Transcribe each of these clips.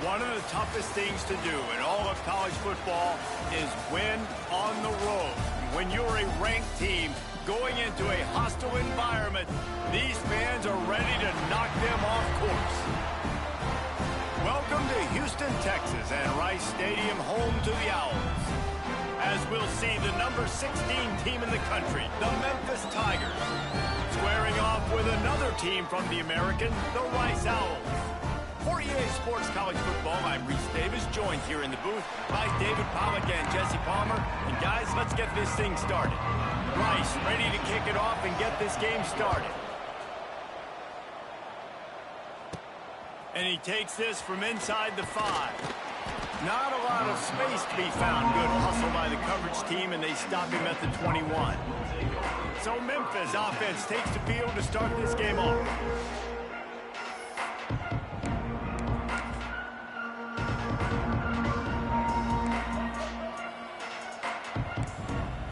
One of the toughest things to do in all of college football is win on the road. When you're a ranked team going into a hostile environment, these fans are ready to knock them off course. Welcome to Houston, Texas, and Rice Stadium, home to the Owls. As we'll see the number 16 team in the country, the Memphis Tigers, squaring off with another team from the American, the Rice Owls. For EA Sports College Football, I'm Reese Davis, joined here in the booth by David Pollack and Jesse Palmer. And guys, let's get this thing started. Rice ready to kick it off and get this game started. And he takes this from inside the 5. Not a lot of space to be found. Good hustle by the coverage team, and they stop him at the 21. So Memphis offense takes the field to start this game off.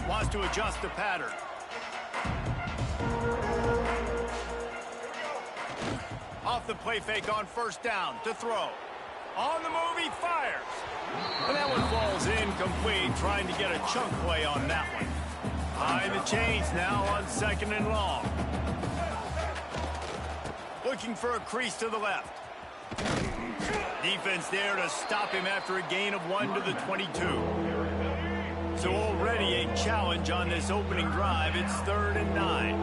Wants to adjust the pattern. Off the play fake on first down to throw. On the move, he fires. And that one falls incomplete, trying to get a chunk play on that one. Behind the chains now on 2nd and long. Looking for a crease to the left. Defense there to stop him after a gain of 1 to the 22. So already a challenge on this opening drive. It's 3rd and 9.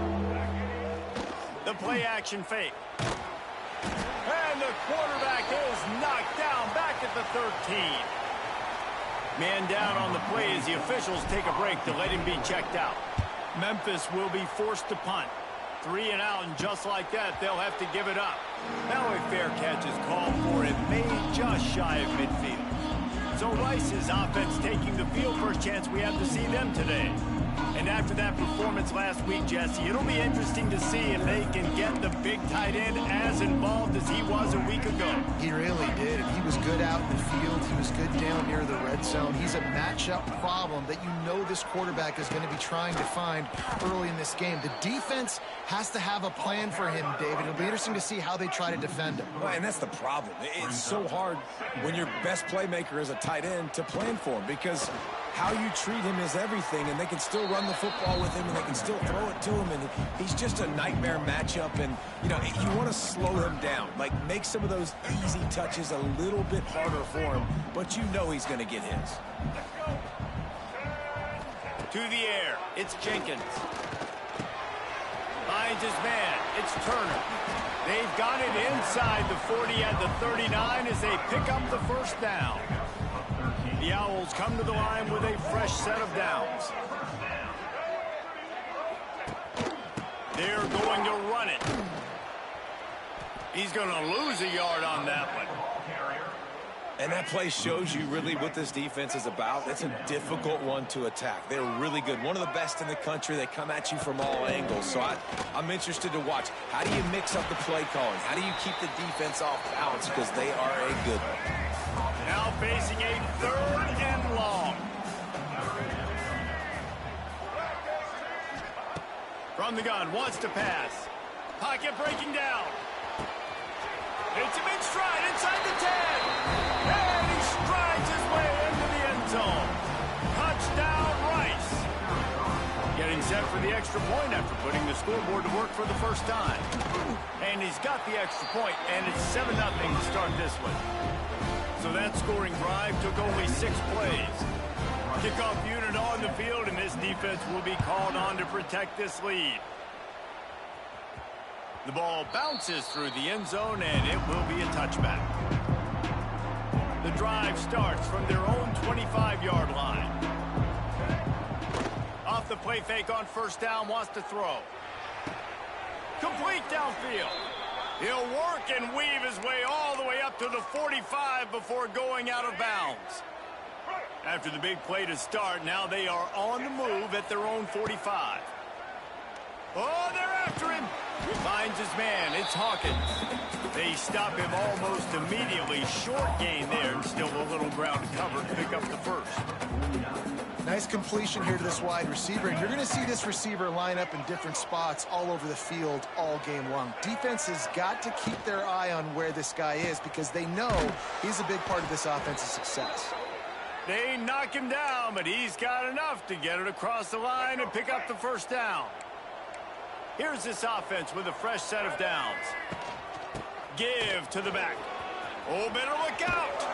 The play action fake. And the quarterback is knocked down back at the 13. Man down on the play as the officials take a break to let him be checked out. Memphis will be forced to punt. 3 and out, and just like that, they'll have to give it up. Now a fair catch is called for and made just shy of midfield. So Rice's offense taking the field, first chance we have to see them today. And after that performance last week, Jesse, it'll be interesting to see if they can get the big tight end as involved as he was a week ago. He really did. He was good out in the field. He was good down near the red zone. He's a matchup problem that you know this quarterback is going to be trying to find early in this game. The defense has to have a plan for him, David. It'll be interesting to see how they try to defend him. Well, and that's the problem. It's so hard when your best playmaker is a tight end to plan for him, because how you treat him is everything, and they can still run the football with him, and they can still throw it to him, and he's just a nightmare matchup. And, you know, you want to slow him down, like make some of those easy touches a little bit harder for him, but you know he's going to get his. To the air, it's Jenkins. Finds his man, it's Turner. They've got it inside the 40 at the 39 as they pick up the first down. The Owls come to the line with a fresh set of downs. They're going to run it. He's going to lose a yard on that one. And that play shows you really what this defense is about. It's a difficult one to attack. They're really good. One of the best in the country. They come at you from all angles. So I'm interested to watch. How do you mix up the play calling? How do you keep the defense off balance? Because they are a good one. Now facing a 3rd and long. From the gun, wants to pass. Pocket breaking down. It's a big stride inside the 10. And he strides his way into the end zone. Touchdown, Rice. Getting set for the extra point after putting the scoreboard to work for the first time. And he's got the extra point, and it's 7-0 to start this one. So that scoring drive took only 6 plays. Kickoff unit on the field, and this defense will be called on to protect this lead. The ball bounces through the end zone, and it will be a touchback. The drive starts from their own 25-yard line. Off the play fake on first down, wants to throw. Complete downfield. He'll work and weave his way all the way up to the 45 before going out of bounds. After the big play to start, now they are on the move at their own 45. Oh, they're after him. Finds his man. It's Hawkins. They stop him almost immediately. Short gain there, and still a little ground to cover to pick up the first. Nice completion here to this wide receiver, and you're going to see this receiver line up in different spots all over the field all game long. Defense has got to keep their eye on where this guy is because they know he's a big part of this offense's success. They knock him down, but he's got enough to get it across the line and pick up the first down. Here's this offense with a fresh set of downs. Give to the back. Oh, better look out.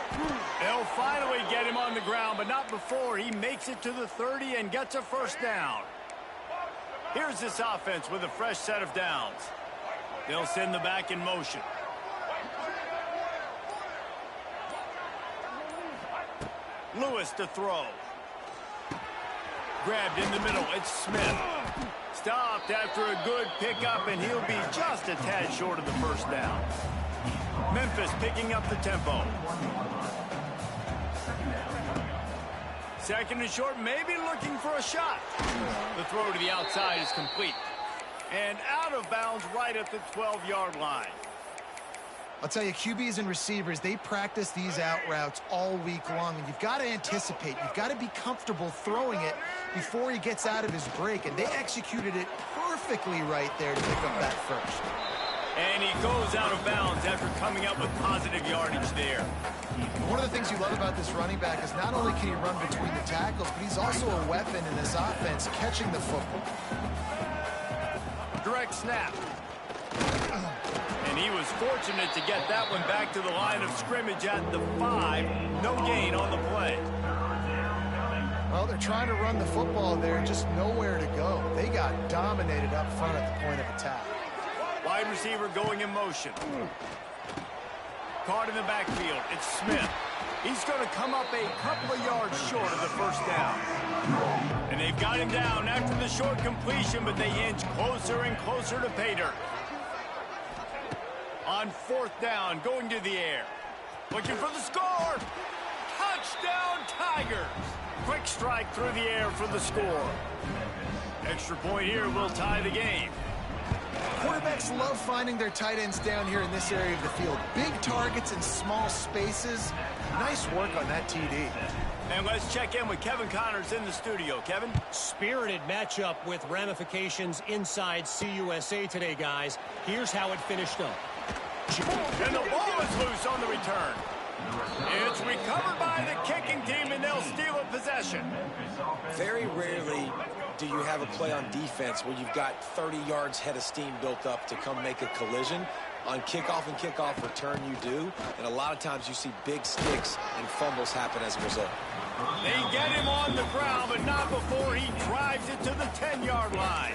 They'll finally get him on the ground, but not before he makes it to the 30 and gets a first down. Here's this offense with a fresh set of downs. They'll send the back in motion. Lewis to throw. Grabbed in the middle. It's Smith. Stopped after a good pickup, and he'll be just a tad short of the first down. Memphis picking up the tempo. Second and short, maybe looking for a shot. The throw to the outside is complete. And out of bounds right at the 12-yard line. I'll tell you, QBs and receivers, they practice these out routes all week long, and you've got to anticipate. You've got to be comfortable throwing it before he gets out of his break, and they executed it perfectly right there to pick up that first. And he goes out of bounds after coming up with positive yardage there. One of the things you love about this running back is not only can he run between the tackles, but he's also a weapon in this offense, catching the football. Direct snap. And he was fortunate to get that one back to the line of scrimmage at the 5. No gain on the play. Well, they're trying to run the football there, just nowhere to go. They got dominated up front at the point of attack. Wide receiver going in motion. Caught in the backfield. It's Smith. He's going to come up a couple of yards short of the first down. And they've got him down after the short completion, but they inch closer and closer to pay dirt. On fourth down, going to the air. Looking for the score. Touchdown, Tigers. Quick strike through the air for the score. Extra point here will tie the game. Quarterbacks love finding their tight ends down here in this area of the field. Big targets in small spaces. Nice work on that TD. And let's check in with Kevin Connors in the studio. Kevin? Spirited matchup with ramifications inside CUSA today, guys. Here's how it finished up. And the ball is loose on the return. It's recovered by the kicking team, and they'll steal a possession. Very rarely do you have a play on defense where you've got 30 yards head of steam built up to come make a collision. On kickoff and kickoff return, you do. And a lot of times you see big sticks and fumbles happen as a result. They get him on the ground, but not before he drives it to the 10-yard line.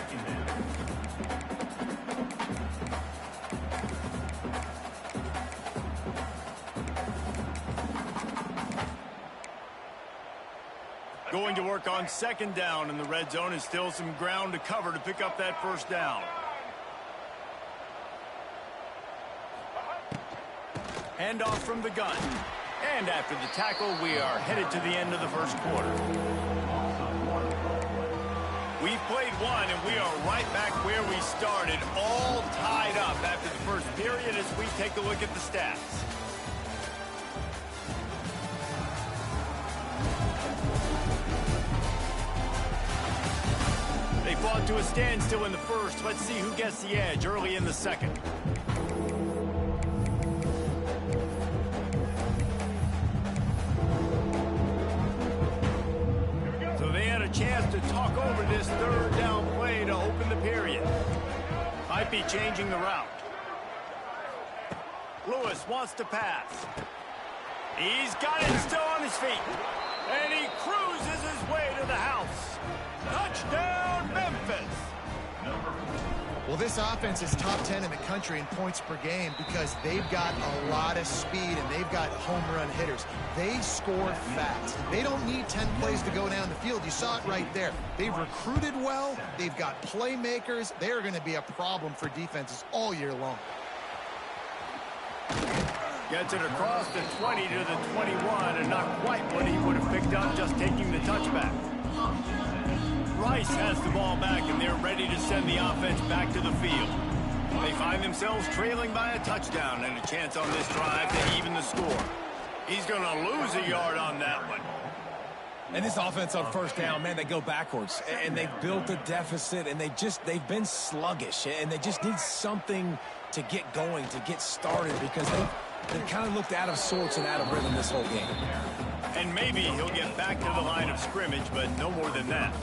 Going to work on second down in the red zone, and still some ground to cover to pick up that first down. Handoff from the gun. And after the tackle, we are headed to the end of the first quarter. We've played one, and we are right back where we started, all tied up after the first period as we take a look at the stats. They fought to a standstill in the first. Let's see who gets the edge early in the second. So they had a chance to talk over this third down play to open the period. Might be changing the route. Lewis wants to pass. He's got it still on his feet. And he cruises his way to the house. Touchdown, Memphis! Well, this offense is top 10 in the country in points per game because they've got a lot of speed and they've got home run hitters. They score fast. They don't need 10 plays to go down the field. You saw it right there. They've recruited well. They've got playmakers. They're going to be a problem for defenses all year long. Gets it across the 20 to the 21, and not quite what he would have picked up just taking the touchback. Rice has the ball back, and they're ready to send the offense back to the field. They find themselves trailing by a touchdown and a chance on this drive to even the score. He's going to lose a yard on that one. And this offense on first down, man, they go backwards. And they've built a deficit, and they've been sluggish. And they just need something to get going, to get started, because they've kind of looked out of sorts and out of rhythm this whole game. And maybe he'll get back to the line of scrimmage, but no more than that.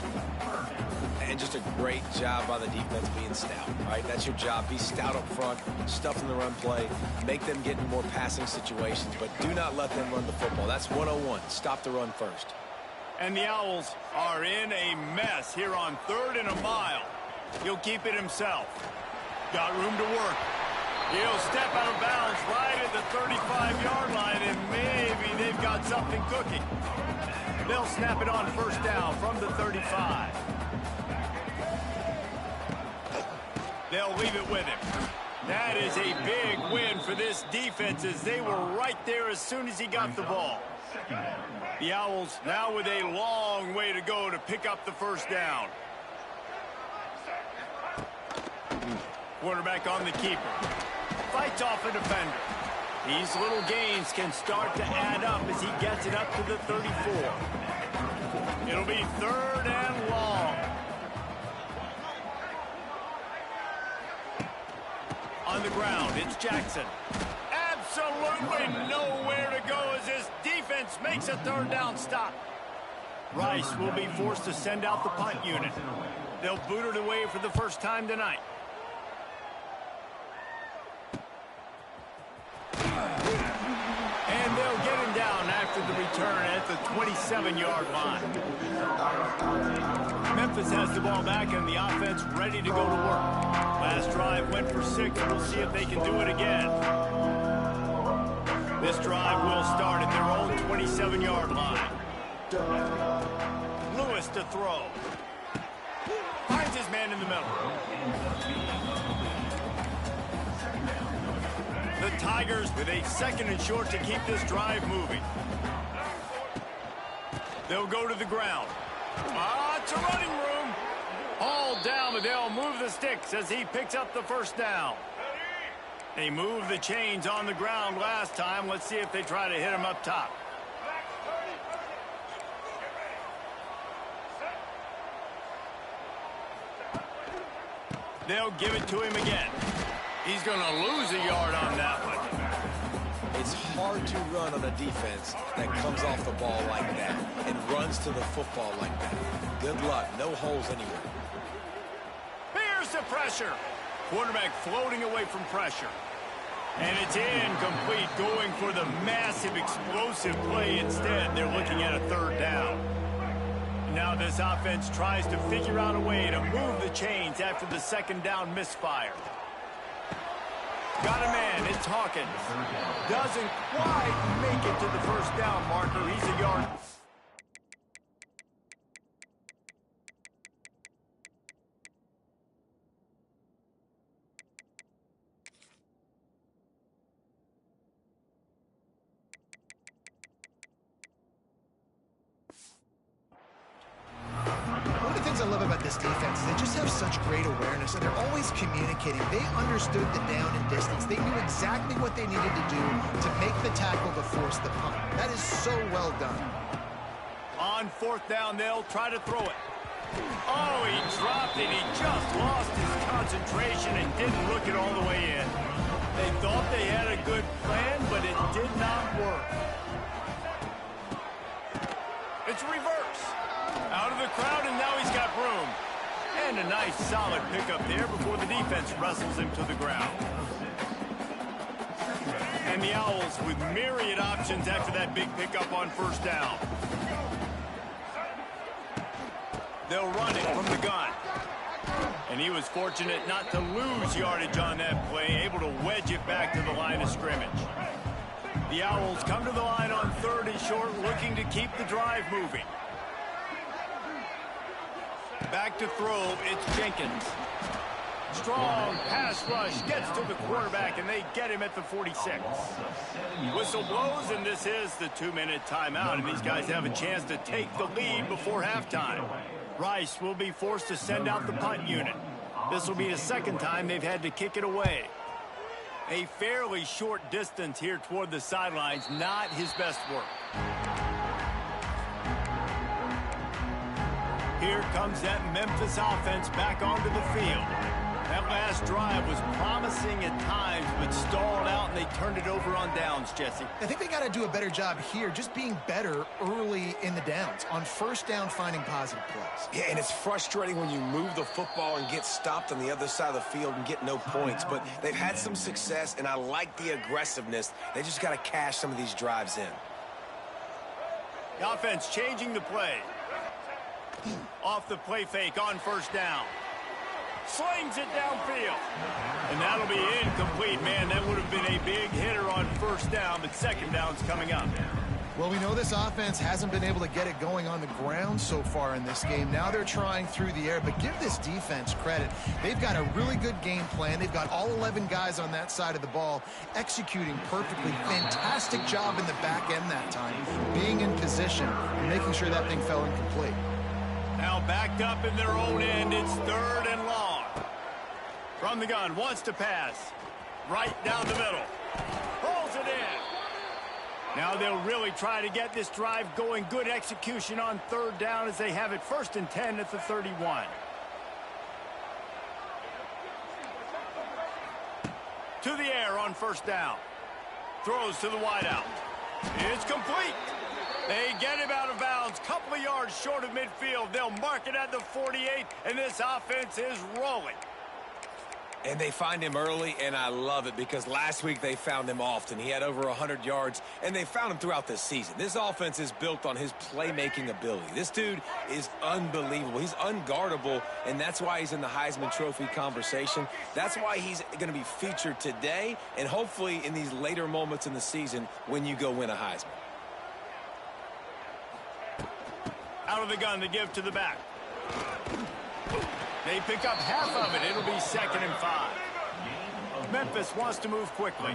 And just a great job by the defense being stout, right? That's your job. Be stout up front, stuff in the run play, make them get in more passing situations, but do not let them run the football. That's 101. Stop the run first. And the Owls are in a mess here on 3rd and a mile. He'll keep it himself. Got room to work. He'll step out of bounds right at the 35-yard line, and maybe they've got something cooking. They'll snap it on first down from the 35. They'll leave it with him. That is a big win for this defense, as they were right there as soon as he got the ball. The Owls now with a long way to go to pick up the first down. Quarterback on the keeper. Fights off a defender. These little gains can start to add up as he gets it up to the 34. It'll be 3rd and long. On the ground, it's Jackson. Absolutely nowhere to go as this defense makes a 3rd down stop. Rice will be forced to send out the punt unit. They'll boot it away for the first time tonight. And they'll get him down after the return at the 27-yard line. Memphis has the ball back and the offense ready to go to work. Last drive went for 6. We'll see if they can do it again. This drive will start at their own 27-yard line. Lewis to throw. Finds his man in the middle. The Tigers with a 2nd and short to keep this drive moving. They'll go to the ground. It's a running room. All down, but they'll move the sticks as he picks up the first down. They moved the chains on the ground last time. Let's see if they try to hit him up top. They'll give it to him again. He's going to lose a yard on that one. It's hard to run on a defense that comes off the ball like that and runs to the football like that. Good luck. No holes anywhere. Here's the pressure. Quarterback floating away from pressure. And it's incomplete, going for the massive explosive play instead. They're looking at a 3rd down. Now this offense tries to figure out a way to move the chains after the 2nd down misfire. Got a man, it's Hawkins. Doesn't quite make it to the first down marker. He's a yard. One of the things I love about this defense is they just have such great awareness, and they're always communicating. They understood the down and distance. They knew exactly what they needed to do to make the tackle to force the punt. That is so well done. On 4th down, they'll try to throw it. Oh, he dropped it. He just lost his concentration and didn't look it all the way in. They thought they had a good plan, but it did not work. It's reverse. Out of the crowd, and now he's got room. And a nice, solid pickup there before the defense wrestles him to the ground. And the Owls with myriad options after that big pickup on first down. They'll run it from the gun. And he was fortunate not to lose yardage on that play, able to wedge it back to the line of scrimmage. The Owls come to the line on 3rd and short, looking to keep the drive moving. Back to throw, it's Jenkins. Strong pass rush gets to the quarterback, and they get him at the 46. Whistle blows, and this is the 2-minute timeout, and these guys have a chance to take the lead before halftime. Rice will be forced to send out the punt unit. This will be the second time they've had to kick it away. A fairly short distance here toward the sidelines, not his best work. Here comes that Memphis offense back onto the field. That last drive was promising at times, but stalled out, and they turned it over on downs, Jesse. I think they got to do a better job here, just being better early in the downs, on first down finding positive plays. Yeah, and it's frustrating when you move the football and get stopped on the other side of the field and get no points, but they've had some success, and I like the aggressiveness. They just got to cash some of these drives in. The offense changing the play. Off the play fake on first down. Slings it downfield. And that'll be incomplete. Man, that would have been a big hitter on first down, but second down's coming up. Well, we know this offense hasn't been able to get it going on the ground so far in this game. Now they're trying through the air, but give this defense credit. They've got a really good game plan. They've got all 11 guys on that side of the ball executing perfectly. Fantastic job in the back end that time, being in position and making sure that thing fell incomplete. Now backed up in their own end, it's third and long. From the gun, wants to pass. Right down the middle. Pulls it in. Now they'll really try to get this drive going. Good execution on third down as they have it first and 10 at the 31. To the air on first down. Throws to the wideout. It's complete. They get him out of bounds, couple of yards short of midfield. They'll mark it at the 48, and this offense is rolling. And they find him early, and I love it because last week they found him often. He had over 100 yards, and they found him throughout this season. This offense is built on his playmaking ability. This dude is unbelievable. He's unguardable, and that's why he's in the Heisman Trophy conversation. That's why he's going to be featured today and hopefully in these later moments in the season when you go win a Heisman. Out of the gun to give to the back. They pick up half of it. It'll be 2nd and 5. Memphis wants to move quickly.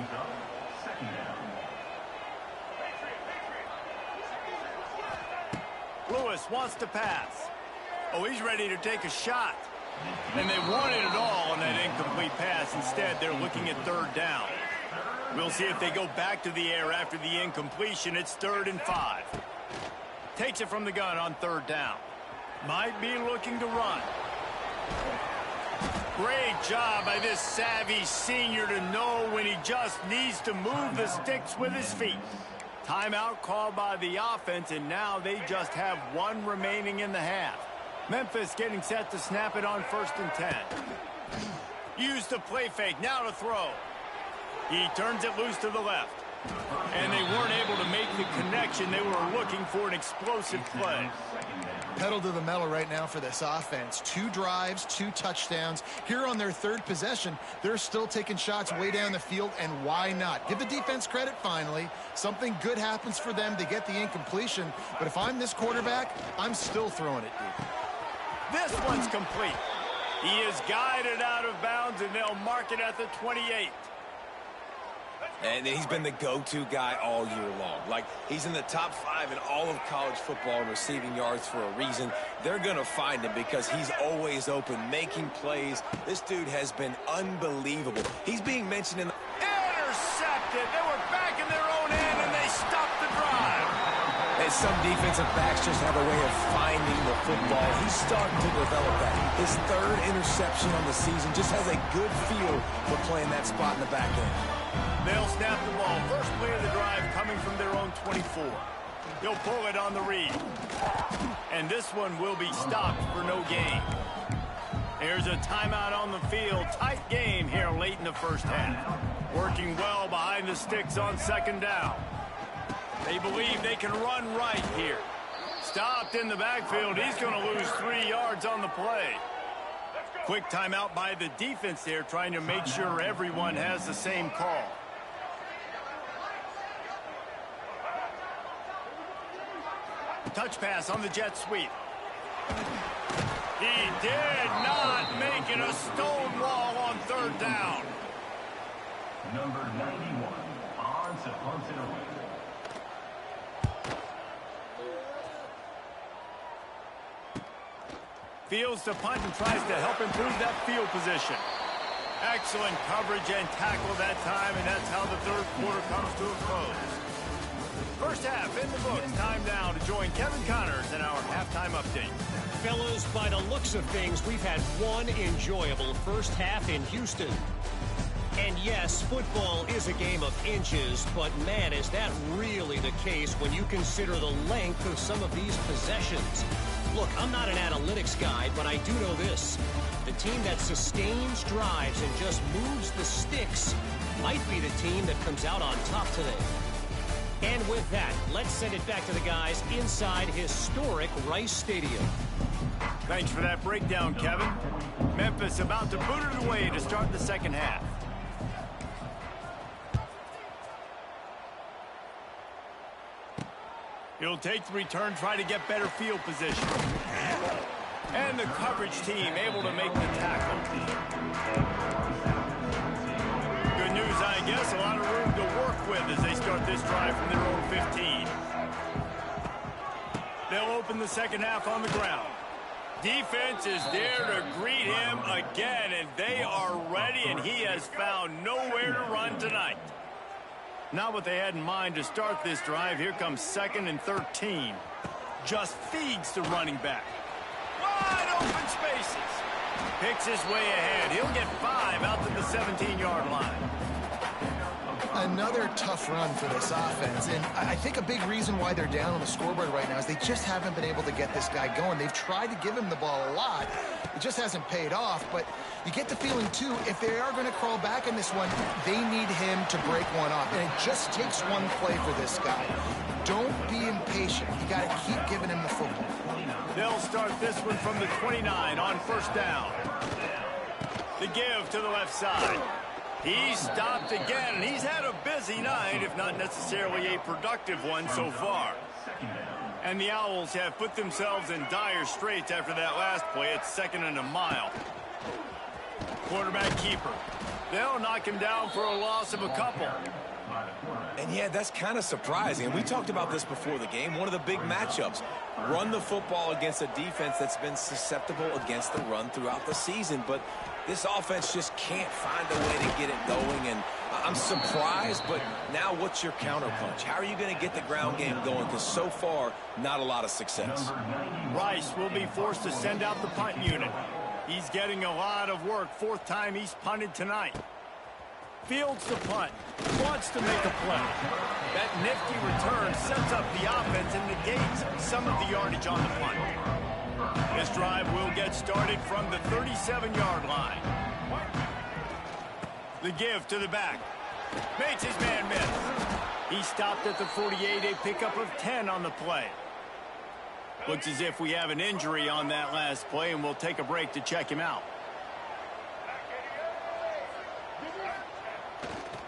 Lewis wants to pass. Oh, he's ready to take a shot. And they wanted it all on that incomplete pass. Instead, they're looking at third down. We'll see if they go back to the air after the incompletion. It's 3rd and 5. Takes it from the gun on third down. Might be looking to run. Great job by this savvy senior to know when he just needs to move the sticks with his feet. Timeout called by the offense, and now they just have one remaining in the half. Memphis getting set to snap it on 1st and 10. Use the play fake, now to throw. He turns it loose to the left. And they weren't able to make the connection. They were looking for an explosive play. Pedal to the metal right now for this offense. 2 drives, 2 touchdowns. Here on their 3rd possession, they're still taking shots way down the field, and why not? Give the defense credit finally. Something good happens for them. They get the incompletion, but if I'm this quarterback, I'm still throwing it deep. This one's complete. He is guided out of bounds, and they'll mark it at the 28. And he's been the go-to guy all year long. Like, he's in the top 5 in all of college football in receiving yards for a reason. They're going to find him because he's always open, making plays. This dude has been unbelievable. He's being mentioned in the... Intercepted. They were back in their own end, and they stopped the drive. And some defensive backs just have a way of finding the football. He's starting to develop that. His 3rd interception on the season just has a good feel for playing that spot in the back end. They'll snap the ball. First play of the drive coming from their own 24. He'll pull it on the read. And this one will be stopped for no gain. Here's a timeout on the field. Tight game here late in the first half. Working well behind the sticks on 2nd down. They believe they can run right here. Stopped in the backfield. He's going to lose 3 yards on the play. Quick timeout by the defense there, trying to make sure everyone has the same call. Touch pass on the jet sweep. He did not make it a stone wall on 3rd down. Number 91, on to punt it away. Fields to punt and tries to help improve that field position. Excellent coverage and tackle that time, and that's how the third quarter comes to a close. First half in the books. Time now to join Kevin Connors in our halftime update. Fellas, by the looks of things, we've had one enjoyable first half in Houston. And yes, football is a game of inches, but man, is that really the case when you consider the length of some of these possessions. Look, I'm not an analytics guy, but I do know this. The team that sustains drives and just moves the sticks might be the team that comes out on top today. And with that, let's send it back to the guys inside historic Rice Stadium. Thanks for that breakdown, Kevin. Memphis about to boot it away to start the second half. He'll take the return, try to get better field position. And the coverage team able to make the tackle. Good news, I guess. A lot of room to work with as they start this drive from their own 15. They'll open the second half on the ground. Defense is there to greet him again, and they are ready, and he has found nowhere to run tonight. Not what they had in mind to start this drive. Here comes 2nd and 13. Just feeds the running back. Wide open spaces. Picks his way ahead. He'll get 5 out to the 17-yard line. Another tough run for this offense, and I think a big reason why they're down on the scoreboard right now is they just haven't been able to get this guy going. They've tried to give him the ball a lot. It just hasn't paid off, but you get the feeling, too, if they are going to crawl back in this one, they need him to break one off, and it just takes one play for this guy. Don't be impatient. You got to keep giving him the football. They'll start this one from the 29 on first down. The give to the left side. He's stopped again, and he's had a busy night, if not necessarily a productive one so far. And the Owls have put themselves in dire straits after that last play. It's 2nd and a mile. Quarterback keeper. They'll knock him down for a loss of a couple. And yeah, that's kind of surprising. And we talked about this before the game. One of the big matchups. Run the football against a defense that's been susceptible against the run throughout the season. But this offense just can't find a way to get it going. And I'm surprised, but now what's your counterpunch? How are you going to get the ground game going? Because so far, not a lot of success. Rice will be forced to send out the punt unit. He's getting a lot of work. 4th time he's punted tonight. Fields the punt. Wants to make a play. That nifty return sets up the offense and negates some of the yardage on the punt. This drive will get started from the 37-yard line. The give to the back. Makes his man miss. He stopped at the 48, a pickup of 10 on the play. Looks as if we have an injury on that last play, and we'll take a break to check him out.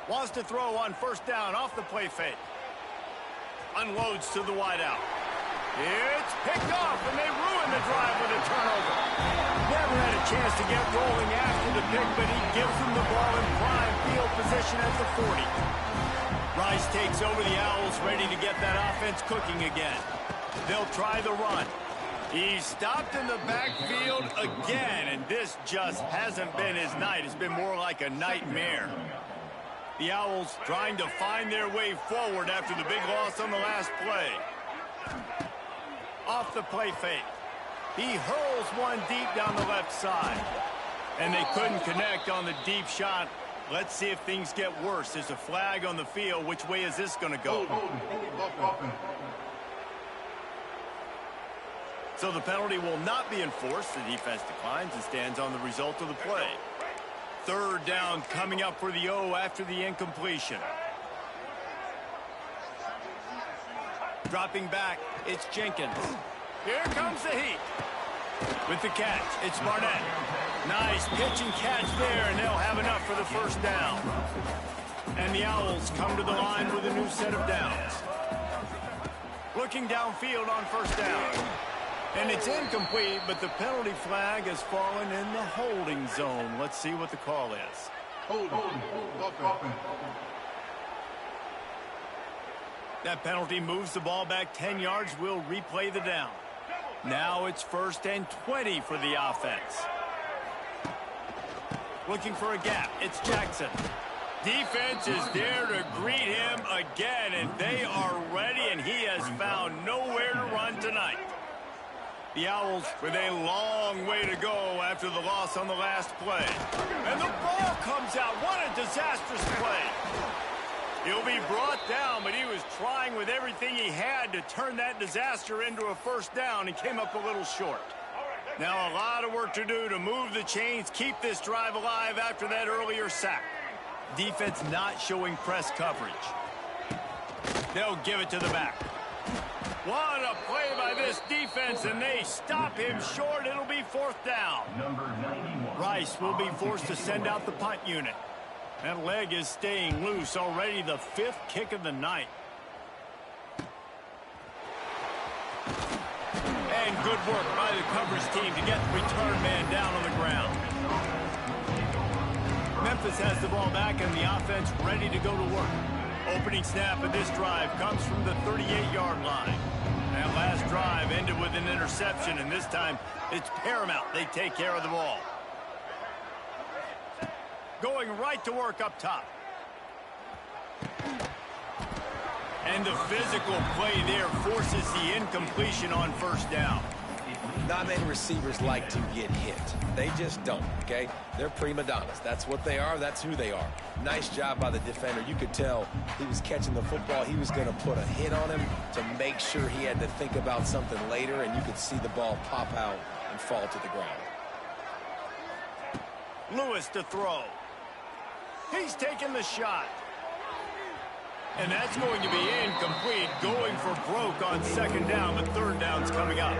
Wants to throw on first down off the play fake. Unloads to the wideout. It's picked off, and they ruin the drive with a turnover. Never had a chance to get rolling after the pick, but he gives them the ball in prime field position at the 40. Rice takes over the Owls, ready to get that offense cooking again. They'll try the run. He's stopped in the backfield again, and this just hasn't been his night. It's been more like a nightmare. The Owls trying to find their way forward after the big loss on the last play. Off the play fake. He hurls one deep down the left side. And they couldn't connect on the deep shot. Let's see if things get worse. There's a flag on the field. Which way is this going to go? So the penalty will not be enforced. The defense declines and stands on the result of the play. 3rd down coming up for the O after the incompletion. Dropping back, it's Jenkins. Here comes the heat. With the catch, it's Barnett. Nice pitch and catch there, and they'll have enough for the first down. And the Owls come to the line with a new set of downs. Looking downfield on first down. And it's incomplete, but the penalty flag has fallen in the holding zone. Let's see what the call is. That penalty moves the ball back 10 yards. We'll replay the down. Now it's 1st and 20 for the offense. Looking for a gap. It's Jackson. Defense is there to greet him again, and they are ready, and he has found nowhere to run tonight. The Owls with a long way to go after the loss on the last play. And the ball comes out. What a disastrous play. He'll be brought down, but he was trying with everything he had to turn that disaster into a 1st down and came up a little short. Now a lot of work to do to move the chains, keep this drive alive after that earlier sack. Defense not showing press coverage. They'll give it to the back. What a play by this defense, and they stop him short. It'll be 4th down. Number 91. Rice will be forced to send out the punt unit. That leg is staying loose, already the 5th kick of the night. And good work by the coverage team to get the return man down on the ground. Memphis has the ball back and the offense ready to go to work. Opening snap of this drive comes from the 38-yard line. That last drive ended with an interception, and this time it's paramount they take care of the ball. Going right to work up top. And the physical play there forces the incompletion on 1st down. Not many receivers like to get hit. They just don't, okay? They're prima donnas. That's what they are. That's who they are. Nice job by the defender. You could tell he was catching the football. He was going to put a hit on him to make sure he had to think about something later, and you could see the ball pop out and fall to the ground. Lewis to throw. He's taking the shot. And that's going to be incomplete, going for broke on 2nd down, but 3rd down's coming up.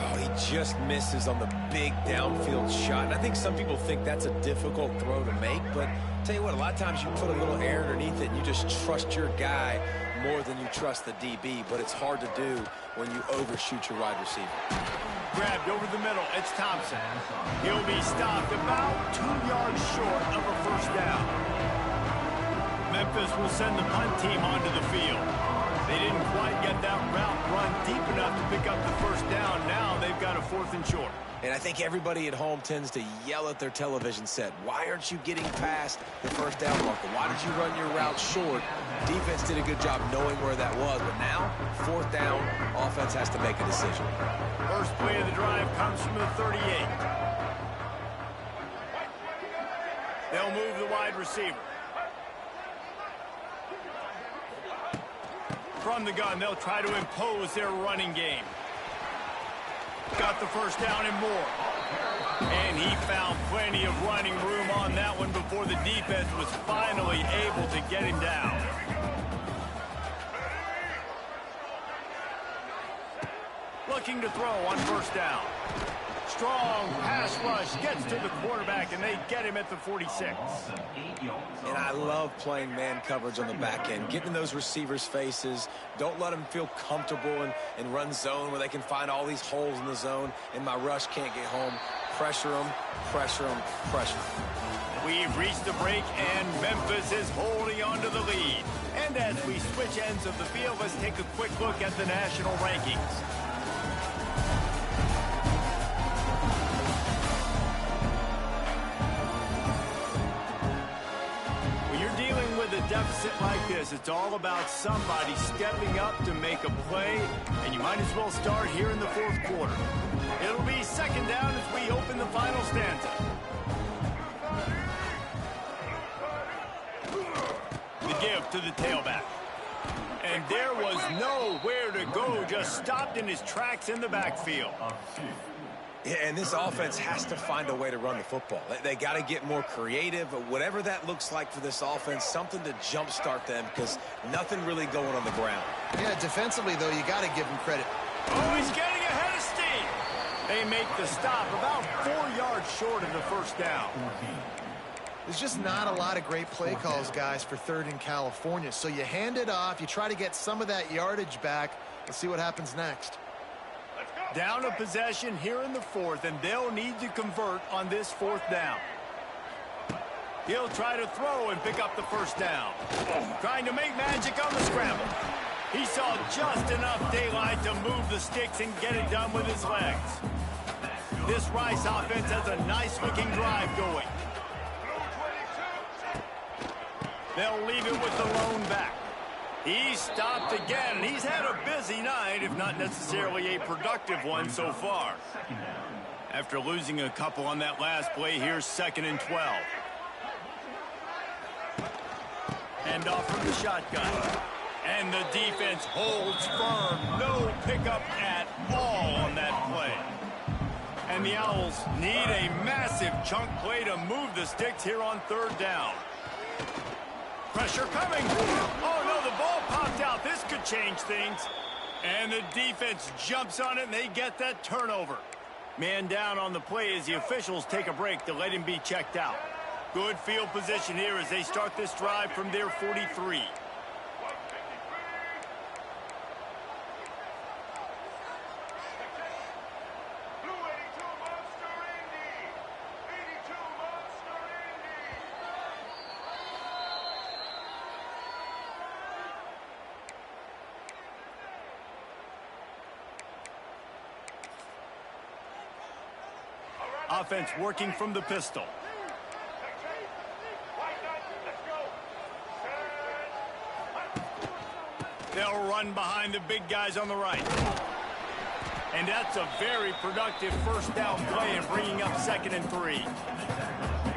Oh, he just misses on the big downfield shot. And I think some people think that's a difficult throw to make, but tell you what, a lot of times you put a little air underneath it and you just trust your guy more than you trust the DB, but it's hard to do when you overshoot your wide receiver. Grabbed over the middle, it's Thompson. He'll be stopped about 2 yards short of a 1st down. Memphis will send the punt team onto the field. They didn't quite get that route run deep enough to pick up the 1st down. Now they've got a 4th and short. And I think everybody at home tends to yell at their television set. Why aren't you getting past the 1st down marker? Why did you run your route short? Defense did a good job knowing where that was, but now 4th down, offense has to make a decision. First play of the drive comes from the 38. They'll move the wide receiver. From the gun, they'll try to impose their running game. Got the 1st down and more. And he found plenty of running room on that one before the defense was finally able to get him down. Looking to throw on 1st down. Strong pass rush gets to the quarterback, and they get him at the 46. And I love playing man coverage on the back end, getting in those receivers' faces. Don't let them feel comfortable and run zone where they can find all these holes in the zone, and my rush can't get home. Pressure them, pressure them, pressure them. We've reached the break, and Memphis is holding on to the lead. And as we switch ends of the field, let's take a quick look at the national rankings. Deficit like this, it's all about somebody stepping up to make a play, and you might as well start here in the 4th quarter. It'll be 2nd down as we open the final stanza. The give to the tailback. And there was nowhere to go, just stopped in his tracks in the backfield. Yeah, and this offense has to find a way to run the football. They got to get more creative, whatever that looks like for this offense, something to jumpstart them because nothing really going on the ground. Yeah, defensively, though, you got to give him credit. Oh, he's getting ahead of steam. They make the stop about 4 yards short of the 1st down. There's just not a lot of great play calls, guys, for 3rd in California. So you hand it off, you try to get some of that yardage back. Let's see what happens next. Down a possession here in the 4th, and they'll need to convert on this 4th down. He'll try to throw and pick up the 1st down. Trying to make magic on the scramble. He saw just enough daylight to move the sticks and get it done with his legs. This Rice offense has a nice-looking drive going. They'll leave it with the lone back. He's stopped again, and he's had a busy night, if not necessarily a productive one so far. After losing a couple on that last play, here's 2nd and 12. Hand off from the shotgun. And the defense holds firm. No pickup at all on that play. And the Owls need a massive chunk play to move the sticks here on 3rd down. Pressure coming. Oh, no, the ball popped out. This could change things. And the defense jumps on it, and they get that turnover. Man down on the play as the officials take a break to let him be checked out. Good field position here as they start this drive from their 43. Offense working from the pistol. They'll run behind the big guys on the right. And that's a very productive 1st down play and bringing up 2nd and 3.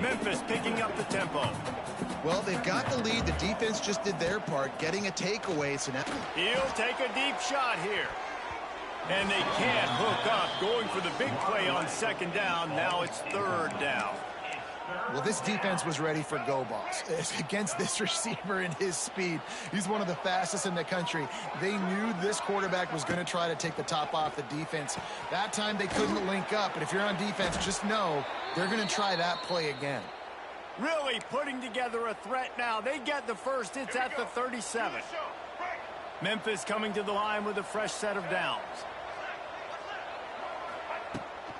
Memphis picking up the tempo. Well, they've got the lead. The defense just did their part, getting a takeaway. So now he'll take a deep shot here. And they can't hook up, going for the big play on 2nd down. Now it's 3rd down. Well, this defense was ready for go balls. Against this receiver and his speed, he's one of the fastest in the country. They knew this quarterback was going to try to take the top off the defense. That time they couldn't link up, but if you're on defense, just know they're going to try that play again. Really putting together a threat now. They get the first. It's at the 37. Memphis coming to the line with a fresh set of downs.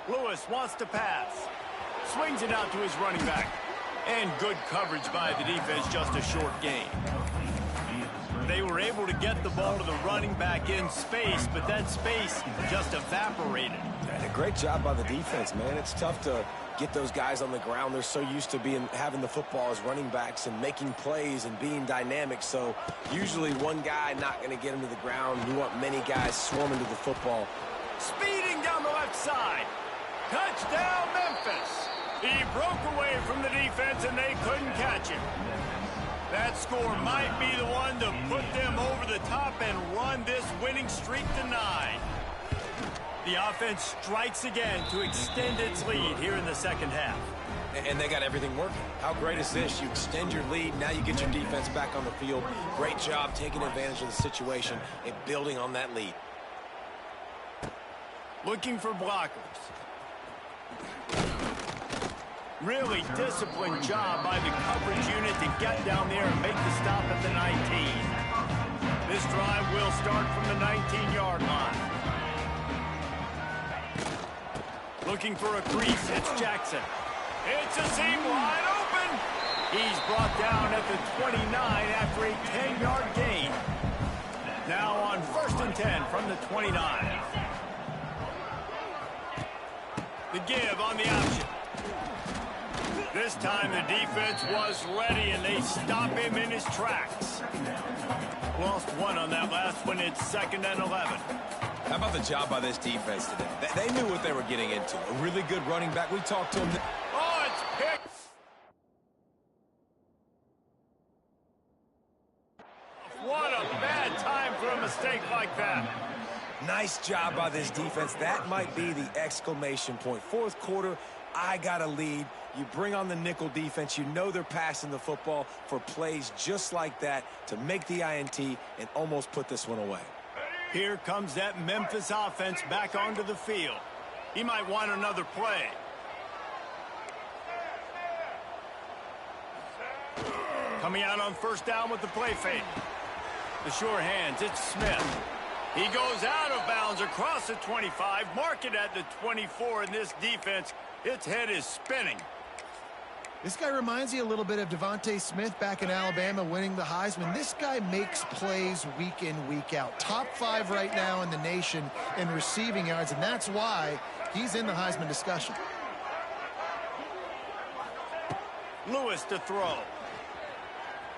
Lewis wants to pass. Swings it out to his running back. And good coverage by the defense, just a short gain. They were able to get the ball to the running back in space, but that space just evaporated. And a great job by the defense, man. It's tough to get those guys on the ground. They're so used to having the football as running backs and making plays and being dynamic. So usually one guy not going to get him to the ground. You want many guys swarming to the football. Speeding down the left side. Touchdown, Memphis. He broke away from the defense, and they couldn't catch him. That score might be the one to put them over the top and run this winning streak to 9. The offense strikes again to extend its lead here in the 2nd half. And they got everything working. How great is this? You extend your lead. Now you get your defense back on the field. Great job taking advantage of the situation and building on that lead. Looking for blockers. Really disciplined job by the coverage unit to get down there and make the stop at the 19. This drive will start from the 19-yard line. Looking for a crease. It's Jackson. It's a seam wide open. He's brought down at the 29 after a 10-yard gain. Now on 1st and 10 from the 29. The give on the option. This time the defense was ready, and they stop him in his tracks. Lost one on that last one. It's 2nd and 11. How about the job by this defense today? They knew what they were getting into. A really good running back. We talked to him. Oh, it's picked. What a bad time for a mistake like that. Nice job by this defense. That might be the exclamation point. 4th quarter, I got a lead. You bring on the nickel defense. You know they're passing the football for plays just like that to make the INT and almost put this one away. Here comes that Memphis offense back onto the field. He might want another play. Coming out on 1st down with the play fake. The sure hands, it's Smith. He goes out of bounds across the 25, mark it at the 24, and this defense, its head is spinning. This guy reminds you a little bit of Devontae Smith back in Alabama winning the Heisman. This guy makes plays week in, week out. Top 5 right now in the nation in receiving yards, and that's why he's in the Heisman discussion. Lewis to throw.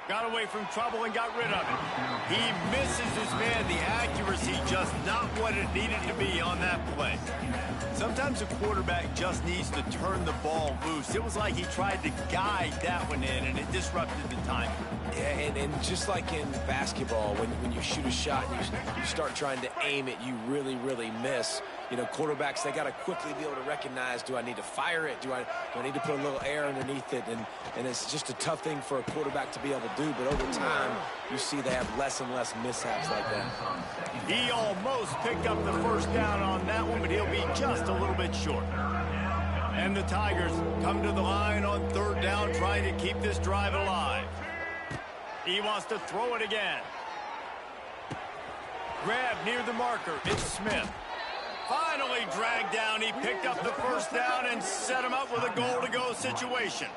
Got away from trouble and got rid of it. He misses his man. The accuracy just not what it needed to be on that play. Sometimes a quarterback just needs to turn the ball loose. It was like he tried to guide that one in, and it disrupted the timing. Yeah, and just like in basketball, when you shoot a shot and you start trying to aim it, you really, really miss. You know, quarterbacks, they got to quickly be able to recognize, do I need to fire it? Do I need to put a little air underneath it? And it's just a tough thing for a quarterback to be able to do, but over time, you see they have less and less mishaps like that. He almost picked up the first down on that one, but he'll be just a little bit short. And the Tigers come to the line on third down, trying to keep this drive alive. He wants to throw it again. Grab near the marker. It's Smith. Finally dragged down. He picked up the first down and set him up with a goal-to-go situation.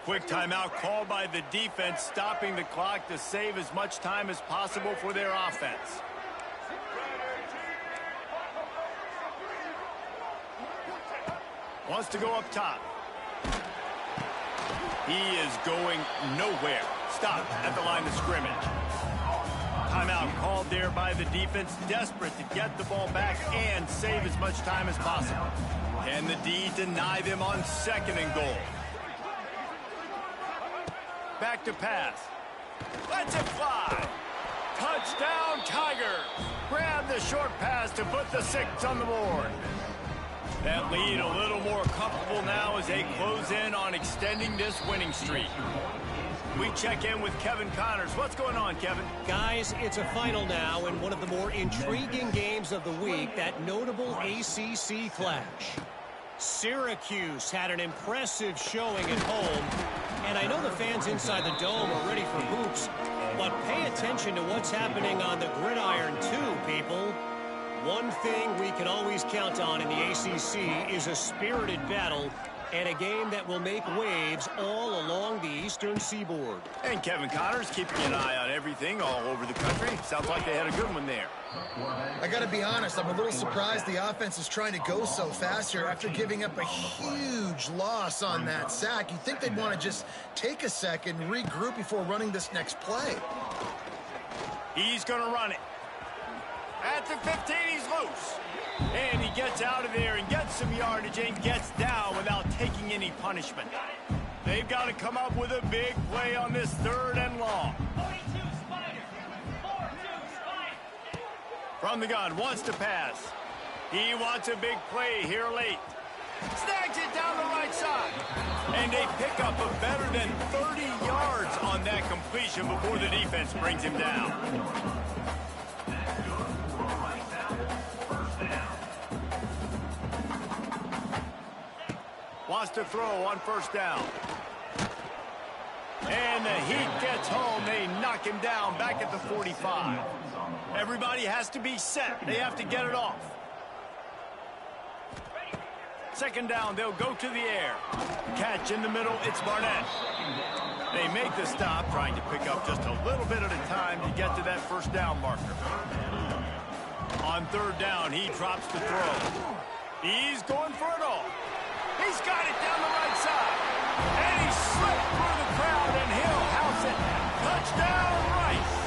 Quick timeout called by the defense, stopping the clock to save as much time as possible for their offense. Wants to go up top. He is going nowhere. Stopped at the line of scrimmage. Timeout called there by the defense, desperate to get the ball back and save as much time as possible. Can the D deny them on second and goal? Back to pass. Lets it fly. Touchdown, Tigers. Grab the short pass to put the 6 on the board. That lead a little more comfortable now as they close in on extending this winning streak. We check in with Kevin Connors. What's going on, Kevin? Guys, it's a final now in one of the more intriguing games of the week, that notable ACC clash. Syracuse had an impressive showing at home, and I know the fans inside the dome are ready for hoops, but pay attention to what's happening on the gridiron too, people. One thing we can always count on in the ACC is a spirited battle and a game that will make waves all along the Eastern Seaboard. And Kevin Connors keeping an eye on everything all over the country. Sounds like they had a good one there. I got to be honest, I'm a little surprised the offense is trying to go so fast here after giving up a huge loss on that sack. You'd think they'd want to just take a second, regroup before running this next play. He's going to run it. At the 15, he's loose. And he gets out of there and gets some yardage and gets down without taking any punishment. They've got to come up with a big play on this third and long. From the gun, wants to pass. He wants a big play here late. Snags it down the right side. And they pick up a better than 30 yards on that completion before the defense brings him down. Wants to throw on first down. And the heat gets home. They knock him down back at the 45. Everybody has to be set. They have to get it off. Second down, they'll go to the air. Catch in the middle, it's Barnett. They make the stop, trying to pick up just a little bit at a time to get to that first down marker. On third down, he drops the throw. He's going for it all. He's got it down the right side. And he slipped through the crowd, and he'll house it. Touchdown, Rice.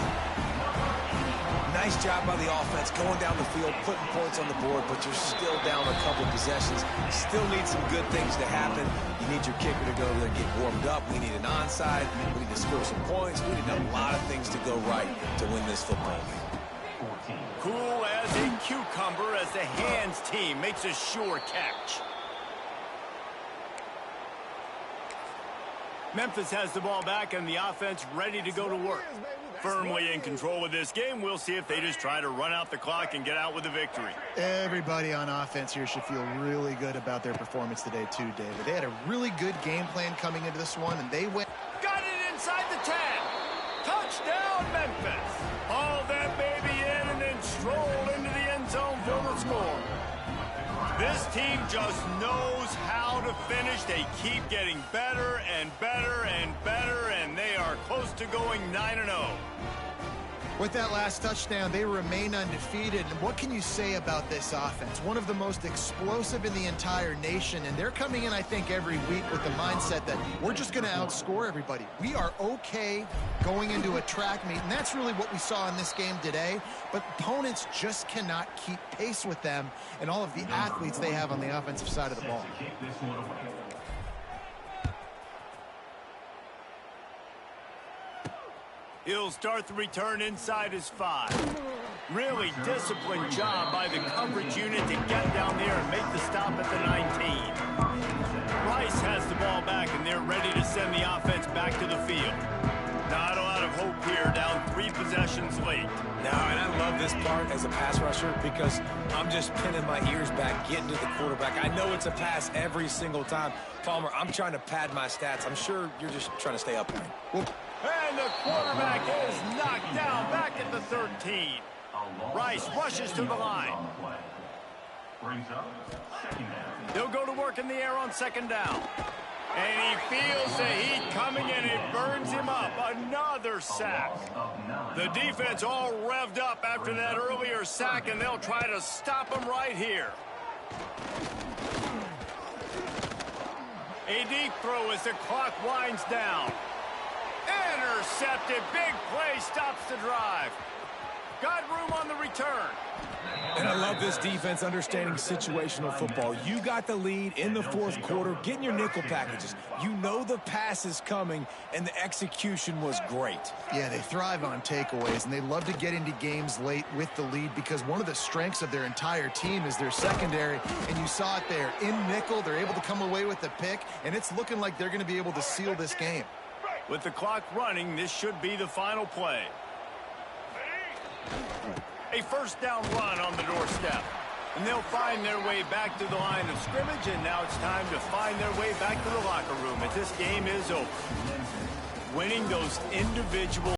Nice job by the offense going down the field, putting points on the board, but you're still down a couple possessions. Still need some good things to happen. You need your kicker to go there and get warmed up. We need an onside. We need to score some points. We need a lot of things to go right to win this football game. Cool as a cucumber as the hands team makes a sure catch. Memphis has the ball back and the offense ready to go to work. Firmly in control of this game. We'll see if they just try to run out the clock and get out with a victory. Everybody on offense here should feel really good about their performance today too, David. They had a really good game plan coming into this one, and they went... Got it inside the 10. Touchdown, Memphis. Haul that baby in and then stroll into the end zone for the score. This team just knows how to finish. They keep getting better and better and better, and they are close to going 9-0. With that last touchdown, they remain undefeated. And what can you say about this offense? One of the most explosive in the entire nation, and they're coming in, I think, every week with the mindset that we're just going to outscore everybody. We are okay going into a track meet, and that's really what we saw in this game today. But opponents just cannot keep pace with them and all of the athletes they have on the offensive side of the ball. He'll start the return inside his 5. Really disciplined job by the coverage unit to get down there and make the stop at the 19. Rice has the ball back, and they're ready to send the offense back to the field. Not a lot of hope here, down 3 possessions late. No, and I love this part as a pass rusher because I'm just pinning my ears back, getting to the quarterback. I know it's a pass every single time. Palmer, I'm trying to pad my stats. I'm sure you're just trying to stay upright. And the quarterback is knocked down back at the 13. Rice rushes to the line. They'll go to work in the air on second down. And he feels the heat coming, and it burns him up. Another sack. The defense all revved up after that earlier sack, and they'll try to stop him right here. A deep throw as the clock winds down. Intercepted. Big play stops the drive. Got room on the return. And I love this defense understanding situational football. You got the lead in the fourth quarter, getting your nickel packages. You know the pass is coming, and the execution was great. Yeah, they thrive on takeaways, and they love to get into games late with the lead because one of the strengths of their entire team is their secondary, and you saw it there. In nickel, they're able to come away with the pick, and it's looking like they're going to be able to seal this game. With the clock running, this should be the final play. A first down run on the doorstep. And they'll find their way back to the line of scrimmage, and now it's time to find their way back to the locker room as this game is over. Winning those individual